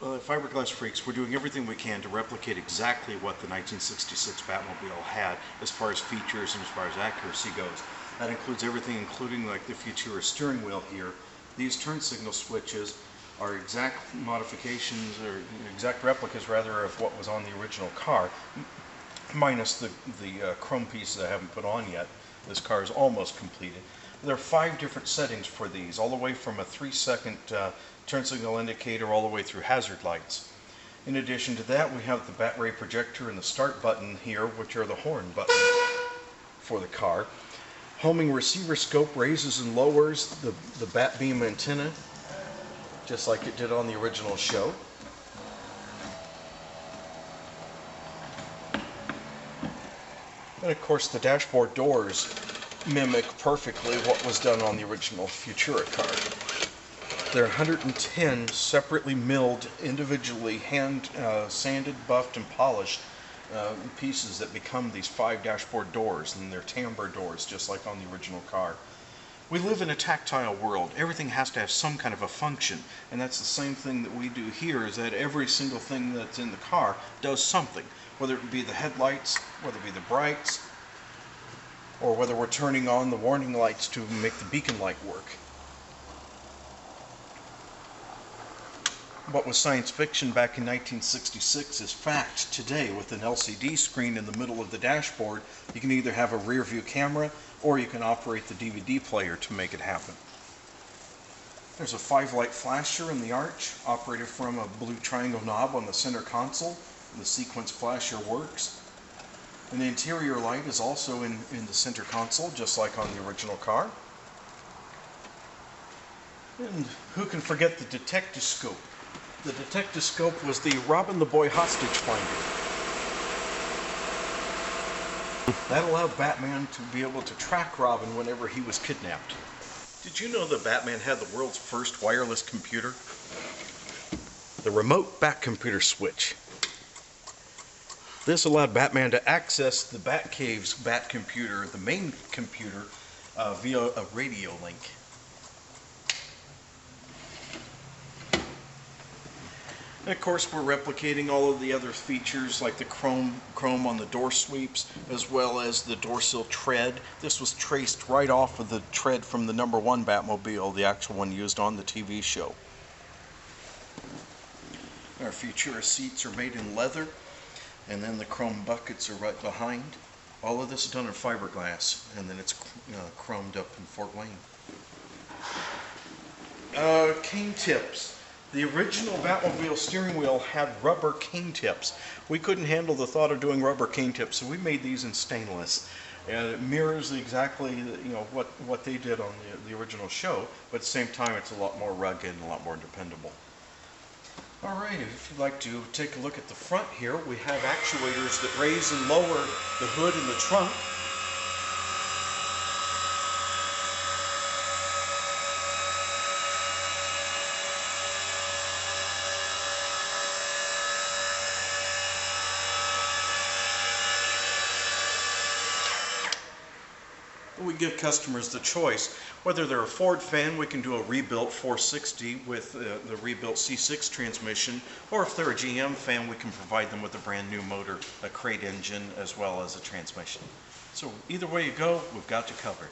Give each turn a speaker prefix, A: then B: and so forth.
A: Fiberglass freaks, we're doing everything we can to replicate exactly what the 1966 Batmobile had as far as features and as far as accuracy goes. That includes everything, including like the Futura steering wheel here. These turn signal switches are exact modifications, or exact replicas rather, of what was on the original car, minus the chrome pieces I haven't put on yet. This car is almost completed. There are 5 different settings for these, all the way from a 3-second turn signal indicator all the way through hazard lights. In addition to that, we have the bat ray projector and the start button here, which are the horn buttons for the car. Homing receiver scope raises and lowers the bat beam antenna, just like it did on the original show. And of course the dashboard doors mimic perfectly what was done on the original Futura car. There are 110 separately milled, individually hand sanded, buffed, and polished pieces that become these 5 dashboard doors, and they're timbre doors just like on the original car. We live in a tactile world. Everything has to have some kind of a function, and that's the same thing that we do here, is that every single thing that's in the car does something, whether it be the headlights, whether it be the brights, or whether we're turning on the warning lights to make the beacon light work. What was science fiction back in 1966 is fact today. With an LCD screen in the middle of the dashboard, you can either have a rear view camera or you can operate the DVD player to make it happen. There's a 5-light flasher in the arch, operated from a blue triangle knob on the center console. The sequence flasher works. And the interior light is also in the center console, just like on the original car. And who can forget the detectoscope? The detectoscope was the Robin the Boy hostage finder. That allowed Batman to be able to track Robin whenever he was kidnapped. Did you know that Batman had the world's first wireless computer? The remote Batcomputer switch. This allowed Batman to access the Batcave's Batcomputer, the main computer, via a radio link. And of course, we're replicating all of the other features like the chrome on the door sweeps, as well as the door sill tread. This was traced right off of the tread from the #1 Batmobile, the actual one used on the TV show. Our Futura seats are made in leather, and then the chrome buckets are right behind. All of this is done in fiberglass, and then it's chromed up in Fort Wayne. Cane tips. The original Batmobile steering wheel had rubber cane tips. We couldn't handle the thought of doing rubber cane tips, so we made these in stainless. And it mirrors exactly what they did on the original show, but at the same time it's a lot more rugged and a lot more dependable. Alright, if you'd like to take a look at the front here, we have actuators that raise and lower the hood and the trunk. We give customers the choice. Whether they're a Ford fan, we can do a rebuilt 460 with the rebuilt C6 transmission, or if they're a GM fan, we can provide them with a brand new motor, a crate engine, as well as a transmission. So either way you go, we've got you covered.